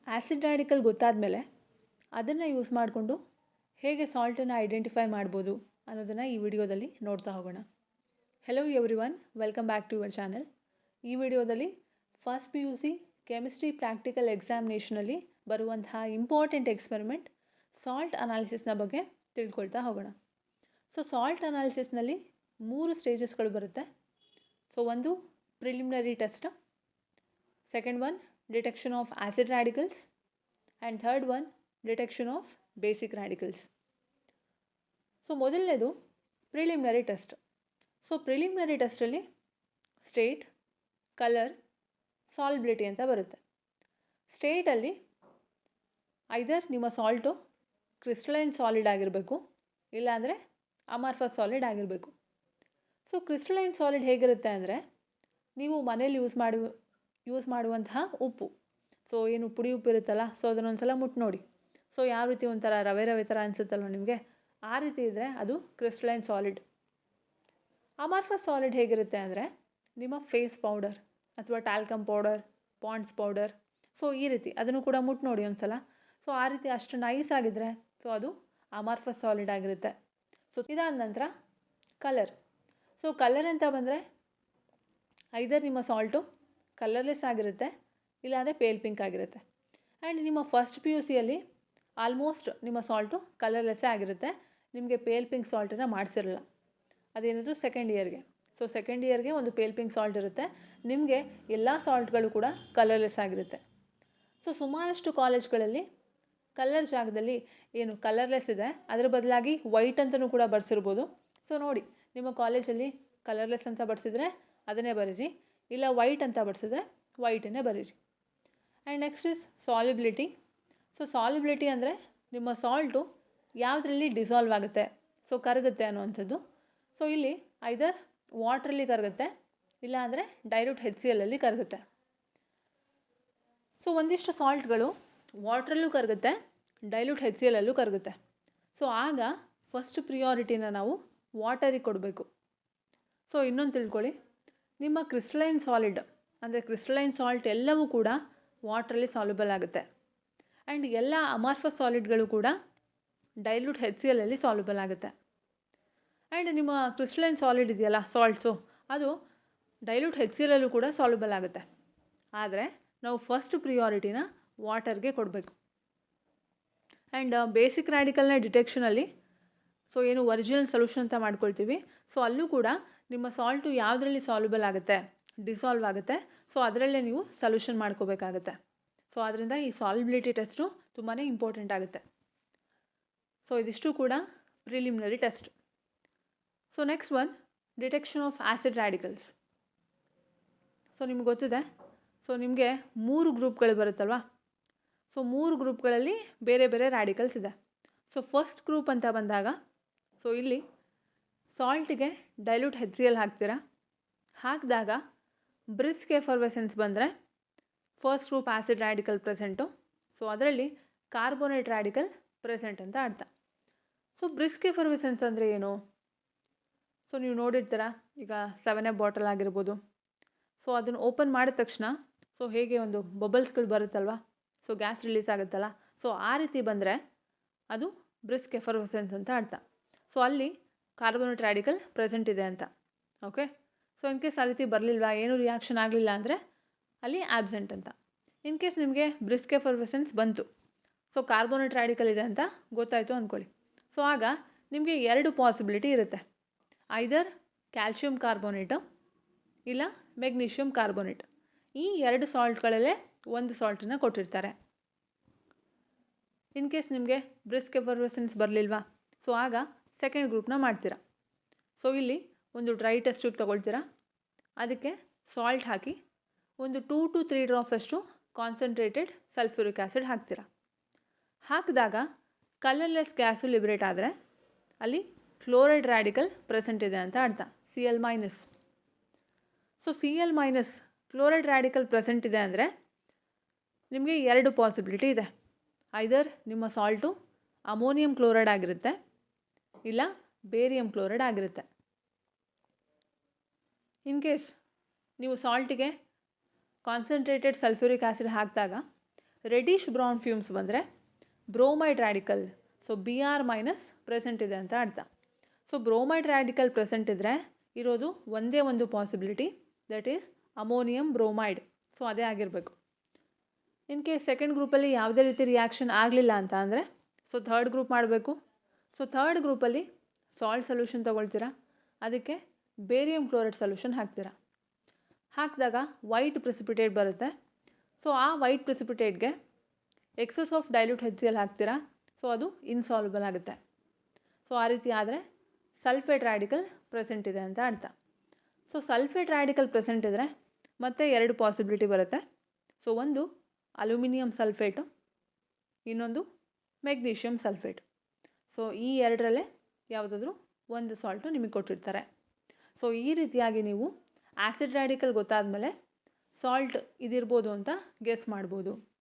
Acid radical ಗೊತ್ತಾದ ಮೇಲೆ ಅದನ್ನು ಯೂಸ್ ಮಾಡಿಕೊಂಡು ಹೇಗೆ ಸಾಲ್ಟನ್ನು ಐಡೆಂಟಿಫೈ ಮಾಡ್ಬೋದು ಅನ್ನೋದನ್ನು ಈ ವಿಡಿಯೋದಲ್ಲಿ ನೋಡ್ತಾ ಹೋಗೋಣ. Hello everyone, welcome back to your channel. ಈ ವಿಡಿಯೋದಲ್ಲಿ ಫಸ್ಟ್ PUC ಕೆಮಿಸ್ಟ್ರಿ ಪ್ರಾಕ್ಟಿಕಲ್ ಎಕ್ಸಾಮಿನೇಷನಲ್ಲಿ ಬರುವಂತಹ ಇಂಪಾರ್ಟೆಂಟ್ ಎಕ್ಸ್ಪೆರಿಮೆಂಟ್ ಸಾಲ್ಟ್ ಅನಾಲಿಸಿಸ್ನ ಬಗ್ಗೆ ತಿಳ್ಕೊಳ್ತಾ ಹೋಗೋಣ. ಸೊ ಸಾಲ್ಟ್ ಅನಾಲಿಸಿಸ್ನಲ್ಲಿ 3 ಸ್ಟೇಜಸ್ಗಳು ಬರುತ್ತೆ. ಸೊ ಒಂದು preliminary test, second one detection of acid radicals and third one detection of basic radicals. So ಮೊದಲನೇದು ಪ್ರಿಲಿಮಿನರಿ ಟೆಸ್ಟ್. ಸೊ ಪ್ರಿಲಿಮಿನರಿ ಟೆಸ್ಟಲ್ಲಿ ಸ್ಟೇಟ್, ಕಲರ್, ಸಾಲ್ಬಿಲಿಟಿ ಅಂತ ಬರುತ್ತೆ. ಸ್ಟೇಟಲ್ಲಿ ಐದರ್ ನಿಮ್ಮ ಸಾಲ್ಟು ಕ್ರಿಸ್ಟಲೈನ್ ಸಾಲಿಡ್ ಆಗಿರಬೇಕು, ಇಲ್ಲಾಂದರೆ ಅಮಾರ್ಫಸ್ ಸಾಲಿಡ್ ಆಗಿರಬೇಕು. ಸೊ ಕ್ರಿಸ್ಟಲೈನ್ ಸಾಲಿಡ್ ಹೇಗಿರುತ್ತೆ ಅಂದರೆ, ನೀವು ಮನೇಲಿ ಯೂಸ್ ಮಾಡುವಂತಹ ಉಪ್ಪು, ಸೊ ಏನು ಪುಡಿ ಉಪ್ಪು ಇರುತ್ತಲ್ಲ, ಸೊ ಅದನ್ನೊಂದು ಸಲ ಮುಟ್ಟು ನೋಡಿ. ಸೊ ಯಾವ ರೀತಿ ಒಂಥರ ರವೆ ಥರ ಅನಿಸುತ್ತಲ್ವ ನಿಮಗೆ, ಆ ರೀತಿ ಇದ್ದರೆ ಅದು ಕ್ರಿಸ್ಟಲೈನ್ ಸಾಲಿಡ್. ಅಮಾರ್ಫಸ್ ಸಾಲಿಡ್ ಹೇಗಿರುತ್ತೆ ಅಂದರೆ, ನಿಮ್ಮ ಫೇಸ್ ಪೌಡರ್ ಅಥವಾ talcum powder, Pond's powder, so ಈ ರೀತಿ ಅದನ್ನು ಕೂಡ ಮುಟ್ಟು ನೋಡಿ ಒಂದು ಸಲ. ಸೊ ಆ ರೀತಿ ಅಷ್ಟು ನೈಸ್ ಆಗಿದ್ದರೆ ಸೊ ಅದು ಅಮಾರ್ಫಸ್ ಸಾಲಿಡ್ ಆಗಿರುತ್ತೆ. ಸೊ ಇದಾದ ನಂತರ ಕಲರ್. ಸೊ ಕಲರ್ ಅಂತ ಬಂದರೆ ಐದರ್ ನಿಮ್ಮ ಸಾಲ್ಟು ಕಲರ್ಲೆಸ್ ಆಗಿರುತ್ತೆ, ಇಲ್ಲಾಂದರೆ ಪೇಲ್ ಪಿಂಕ್ ಆಗಿರುತ್ತೆ. ಆ್ಯಂಡ್ ನಿಮ್ಮ ಫಸ್ಟ್ PUCಯಲ್ಲಿ ಆಲ್ಮೋಸ್ಟ್ ನಿಮ್ಮ ಸಾಲ್ಟು ಕಲರ್ಲೆಸ್ಸೇ ಆಗಿರುತ್ತೆ, ನಿಮಗೆ ಪೇಲ್ ಪಿಂಕ್ ಸಾಲ್ಟನ್ನು ಮಾಡಿಸಿರಲ್ಲ. ಅದೇನಾದರೂ ಸೆಕೆಂಡ್ ಇಯರ್ಗೆ. ಸೊ ಸೆಕೆಂಡ್ ಇಯರ್ಗೆ ಒಂದು ಪೇಲ್ ಪಿಂಕ್ ಸಾಲ್ಟ್ ಇರುತ್ತೆ, ನಿಮಗೆ ಎಲ್ಲ ಸಾಲ್ಟ್ಗಳು ಕೂಡ ಕಲರ್ಲೆಸ್ ಆಗಿರುತ್ತೆ. ಸೊ ಸುಮಾರಷ್ಟು ಕಾಲೇಜ್ಗಳಲ್ಲಿ ಕಲರ್ ಜಾಗದಲ್ಲಿ ಏನು ಕಲರ್ಲೆಸ್ ಇದೆ ಅದರ ಬದಲಾಗಿ ವೈಟ್ ಅಂತಲೂ ಕೂಡ ಬರ್ಸಿರ್ಬೋದು. ಸೊ ನೋಡಿ, ನಿಮ್ಮ ಕಾಲೇಜಲ್ಲಿ ಕಲರ್ಲೆಸ್ ಅಂತ ಬರ್ಸಿದ್ರೆ ಅದನ್ನೇ ಬರೀರಿ, ಇಲ್ಲ ವೈಟ್ ಅಂತ ಬರ್ಸಿದ್ರೆ ವೈಟನ್ನೇ ಬರೀರಿ. And next is solubility. So solubility ಅಂದರೆ ನಿಮ್ಮ ಸಾಲ್ಟು ಯಾವುದರಲ್ಲಿ ಡಿಸಾಲ್ವ್ ಆಗುತ್ತೆ, ಸೊ ಕರಗುತ್ತೆ ಅನ್ನುವಂಥದ್ದು. ಸೊ ಇಲ್ಲಿ ಐದರ್ ವಾಟ್ರಲ್ಲಿ ಕರಗುತ್ತೆ, ಇಲ್ಲಾಂದರೆ ಡೈಲ್ಯೂಟ್ HCl ಅಲ್ಲಿ ಕರಗುತ್ತೆ. ಸೊ ಒಂದಿಷ್ಟು ಸಾಲ್ಟ್ಗಳು ವಾಟ್ರಲ್ಲೂ ಕರಗುತ್ತೆ, ಡೈಲ್ಯೂಟ್ HCl ಅಲ್ಲೂ ಕರಗುತ್ತೆ. ಸೊ ಆಗ ಫಸ್ಟ್ ಪ್ರಿಯಾರಿಟಿನ ನಾವು ವಾಟರಿಗೆ ಕೊಡಬೇಕು. ಸೊ ಇನ್ನೊಂದು ತಿಳ್ಕೊಳ್ಳಿ, ನಿಮ್ಮ ಕ್ರಿಸ್ಟಲೈನ್ ಸಾಲಿಡ್ ಅಂದರೆ ಕ್ರಿಸ್ಟಲೈನ್ ಸಾಲ್ಟ್ ಎಲ್ಲವೂ ಕೂಡ ವಾಟ್ರಲ್ಲಿ ಸಾಲ್ಯುಬಲ್ ಆಗುತ್ತೆ. ಆ್ಯಂಡ್ ಎಲ್ಲ ಅಮಾರ್ಫಸ್ ಸಾಲಿಡ್ಗಳು ಕೂಡ ಡೈಲ್ಯೂಟ್ HCl ಅಲ್ಲಿ ಸಾಲ್ಯುಬಲ್ ಆಗುತ್ತೆ. ಆ್ಯಂಡ್ ನಿಮ್ಮ ಕ್ರಿಸ್ಟಲೈನ್ ಸಾಲಿಡ್ ಇದೆಯಲ್ಲ ಸಾಲ್ಟ್ಸು, ಅದು ಡೈಲ್ಯೂಟ್ HCl ಅಲ್ಲೂ ಕೂಡ ಸಾಲ್ಯುಬಲ್ ಆಗುತ್ತೆ. ಆದರೆ ನಾವು ಫಸ್ಟ್ ಪ್ರಿಯಾರಿಟಿನ ವಾಟರ್ಗೆ ಕೊಡಬೇಕು. ಆ್ಯಂಡ್ ಬೇಸಿಕ್ ರ್ಯಾಡಿಕಲ್ನ ಡಿಟೆಕ್ಷನಲ್ಲಿ ಸೊ ಏನು ಒರಿಜಿನಲ್ ಸೊಲ್ಯೂಷನ್ ಅಂತ ಮಾಡ್ಕೊಳ್ತೀವಿ, ಸೊ ಅಲ್ಲೂ ಕೂಡ ನಿಮ್ಮ ಸಾಲ್ಟು ಯಾವುದರಲ್ಲಿ ಸಾಲ್ಯುಬಲ್ ಆಗುತ್ತೆ, ಡಿಸಾಲ್ವ್ ಆಗುತ್ತೆ, ಸೊ ಅದರಲ್ಲೇ ನೀವು ಸೊಲ್ಯೂಷನ್ ಮಾಡ್ಕೋಬೇಕಾಗತ್ತೆ. ಸೊ ಆದ್ದರಿಂದ ಈ ಸಾಲ್ಯುಬಿಲಿಟಿ ಟೆಸ್ಟು ತುಂಬಾ ಇಂಪಾರ್ಟೆಂಟ್ ಆಗುತ್ತೆ. ಸೊ ಇದಿಷ್ಟು ಕೂಡ preliminary test. So next one detection of acid radicals. So ನಿಮ್ಗೆ ಗೊತ್ತಿದೆ, ಸೊ ನಿಮಗೆ 3 ಗ್ರೂಪ್ಗಳು ಬರುತ್ತಲ್ವ. ಸೊ 3 ಗ್ರೂಪ್ಗಳಲ್ಲಿ ಬೇರೆ ಬೇರೆ ರ್ಯಾಡಿಕಲ್ಸ್ ಇದೆ. ಸೊ ಫಸ್ಟ್ ಗ್ರೂಪ್ ಅಂತ ಬಂದಾಗ ಸೊ ಇಲ್ಲಿ ಸಾಲ್ಟಿಗೆ ಡೈಲ್ಯೂಟ್ HCl ಹಾಕ್ತೀರಾ, ಹಾಕಿದಾಗ ಬ್ರಿಸ್ಕ್ ಎಫರ್ವೆಸೆನ್ಸ್ ಬಂದರೆ first group acid radical present, so ಅದರಲ್ಲಿ ಕಾರ್ಬೋನೇಟ್ ರ್ಯಾಡಿಕಲ್ ಪ್ರೆಸೆಂಟ್ ಅಂತ ಅರ್ಥ. ಸೊ ಬ್ರಿಸ್ಕ್ ಎಫರ್ವೆಸೆನ್ಸ್ ಅಂದರೆ ಏನು? ಸೊ ನೀವು ನೋಡಿರ್ತೀರ, ಈಗ 7up ಬಾಟಲ್ ಆಗಿರ್ಬೋದು, ಸೊ ಅದನ್ನು ಓಪನ್ ಮಾಡಿದ ತಕ್ಷಣ ಸೊ ಹೇಗೆ ಒಂದು ಬಬಲ್ಸ್ಗಳು ಬರುತ್ತಲ್ವ, ಸೊ ಗ್ಯಾಸ್ ರಿಲೀಸ್ ಆಗುತ್ತಲ್ಲ, ಸೊ ಆ ರೀತಿ ಬಂದರೆ ಅದು ಬ್ರಿಸ್ಕ್ ಎಫರ್ವೆಸೆನ್ಸ್ ಅಂತ ಅರ್ಥ. ಸೊ ಅಲ್ಲಿ ಕಾರ್ಬೋನೇಟ್ ರ್ಯಾಡಿಕಲ್ ಪ್ರೆಸೆಂಟ್ ಇದೆ ಅಂತ. ಓಕೆ, ಸೊ ಇನ್ ಕೇಸ್ ಆ ರೀತಿ ಬರಲಿಲ್ವಾ, ಏನೂ ರಿಯಾಕ್ಷನ್ ಆಗಲಿಲ್ಲ ಅಂದರೆ ಅಲ್ಲಿ ಆಬ್ಸೆಂಟ್ ಅಂತ. ಇನ್ ಕೇಸ್ ನಿಮಗೆ ಬ್ರಿಸ್ಕ್ ಎಫರ್ವೆಸೆನ್ಸ್ ಬಂತು, ಸೊ ಕಾರ್ಬೋನೇಟ್ ರ್ಯಾಡಿಕಲ್ ಇದೆ ಅಂತ ಗೊತ್ತಾಯಿತು ಅಂದ್ಕೊಳ್ಳಿ. ಸೊ ಆಗ ನಿಮಗೆ 2 ಪಾಸಿಬಿಲಿಟಿ ಇರುತ್ತೆ, ಐದರ್ ಕ್ಯಾಲ್ಶಿಯಂ ಕಾರ್ಬೋನೇಟು ಇಲ್ಲ ಮೆಗ್ನೀಷಿಯಮ್ ಕಾರ್ಬೋನೇಟ್. ಈ 2 ಸಾಲ್ಟ್ಗಳಲ್ಲೇ ಒಂದು ಸಾಲ್ಟನ್ನು ಕೊಟ್ಟಿರ್ತಾರೆ. ಇನ್ ಕೇಸ್ ನಿಮಗೆ ಬ್ರಿಸ್ಕ್ ಎಫರ್ವೆಸೆನ್ಸ್ ಬರಲಿಲ್ವಾ, ಸೊ ಆಗ ಸೆಕೆಂಡ್ ಗ್ರೂಪ್ನ ಮಾಡ್ತೀರಾ. ಸೊ ಇಲ್ಲಿ ಒಂದು ಡ್ರೈ ಟೆಸ್ಟ್ ಟ್ಯೂಬ್ ತೊಗೊಳ್ತೀರಾ, ಅದಕ್ಕೆ ಸಾಲ್ಟ್ ಹಾಕಿ ಒಂದು 2 to 3 ಡ್ರಾಪ್ಸಷ್ಟು ಕಾನ್ಸಂಟ್ರೇಟೆಡ್ ಸಲ್ಫ್ಯೂರಿಕ್ ಆ್ಯಸಿಡ್ ಹಾಕ್ತೀರಾ. ಹಾಕಿದಾಗ ಕಲರ್ಲೆಸ್ ಗ್ಯಾಸು ಲಿಬ್ರೇಟ್ ಆದರೆ ಅಲ್ಲಿ ಕ್ಲೋರೈಡ್ ರ್ಯಾಡಿಕಲ್ ಪ್ರೆಸೆಂಟ್ ಇದೆ ಅಂತ ಅರ್ಥ, Cl-. So Cl- chloride radical present ಇದೆ ಅಂದರೆ ನಿಮಗೆ 2 ಪಾಸಿಬಿಲಿಟಿ ಇದೆ, ಐದರ್ ನಿಮ್ಮ ಸಾಲ್ಟು ಅಮೋನಿಯಂ ಕ್ಲೋರೈಡ್ ಆಗಿರುತ್ತೆ, ಇಲ್ಲ ಬೇರಿಯಂ ಕ್ಲೋರೈಡ್ ಆಗಿರುತ್ತೆ. ಇನ್ ಕೇಸ್ ನೀವು ಸಾಲ್ಟಿಗೆ ಕಾನ್ಸಂಟ್ರೇಟೆಡ್ ಸಲ್ಫ್ಯೂರಿಕ್ ಆ್ಯಸಿಡ್ ಹಾಕಿದಾಗ ರೆಡಿಶ್ ಬ್ರೌನ್ ಫ್ಯೂಮ್ಸ್ ಬಂದರೆ bromide radical, so Br- present ಇದೆ ಅಂತ ಅರ್ಥ. ಸೊ ಬ್ರೋಮೈಡ್ ರ್ಯಾಡಿಕಲ್ ಪ್ರೆಸೆಂಟ್ ಇದ್ದರೆ ಇರೋದು ಒಂದೇ ಒಂದು possibility, that is ammonium bromide. So ಅದೇ ಆಗಿರಬೇಕು. ಇನ್ ಕೇಸ್ ಸೆಕೆಂಡ್ ಗ್ರೂಪಲ್ಲಿ ಯಾವುದೇ ರೀತಿ ರಿಯಾಕ್ಷನ್ ಆಗಲಿಲ್ಲ ಅಂತ ಅಂದರೆ ಸೊ ಥರ್ಡ್ ಗ್ರೂಪ್ ಮಾಡಬೇಕು. ಸೊ ಥರ್ಡ್ ಗ್ರೂಪಲ್ಲಿ ಸಾಲ್ಟ್ ಸೊಲ್ಯೂಷನ್ ತೊಗೊಳ್ತೀರಾ, ಅದಕ್ಕೆ ಬೇರಿಯಂ ಕ್ಲೋರೈಡ್ ಸೊಲ್ಯೂಷನ್ ಹಾಕ್ತೀರಾ. ಹಾಕಿದಾಗ ವೈಟ್ ಪ್ರೆಸಿಪಿಟೇಟ್ ಬರುತ್ತೆ. ಸೊ ಆ ವೈಟ್ ಪ್ರೆಸಿಪಿಟೇಟ್ಗೆ ಎಕ್ಸಸ್ ಆಫ್ ಡೈಲ್ಯೂಟ್ HCl ಹಾಕ್ತೀರಾ. ಸೊ ಅದು ಇನ್ಸಾಲ್ಯುಬಲ್ ಆಗುತ್ತೆ. ಸೊ ಆ ರೀತಿ ಆದರೆ ಸಲ್ಫೇಟ್ ರ್ಯಾಡಿಕಲ್ ಪ್ರೆಸೆಂಟ್ ಇದೆ ಅಂತ ಅರ್ಥ. ಸೊ ಸಲ್ಫೇಟ್ ರ್ಯಾಡಿಕಲ್ ಪ್ರೆಸೆಂಟ್ ಇದ್ದರೆ ಮತ್ತೆ ಎರಡು ಪಾಸಿಬಿಲಿಟಿ ಬರುತ್ತೆ. ಸೊ ಒಂದು ಅಲ್ಯೂಮಿನಿಯಂ ಸಲ್ಫೇಟು, ಇನ್ನೊಂದು ಮೆಗ್ನೀಷಿಯಮ್ ಸಲ್ಫೇಟ್. ಸೊ ಈ ಎರಡರಲ್ಲೇ ಯಾವುದಾದ್ರೂ ಒಂದು ಸಾಲ್ಟು ನಿಮಗೆ ಕೊಟ್ಟಿರ್ತಾರೆ. ಸೊ ಈ ರೀತಿಯಾಗಿ ನೀವು ಆ್ಯಸಿಡ್ ರ್ಯಾಡಿಕಲ್ ಗೊತ್ತಾದ ಮೇಲೆ ಸಾಲ್ಟ್ ಇದಿರ್ಬೋದು ಅಂತ ಗೆಸ್ ಮಾಡ್ಬೋದು.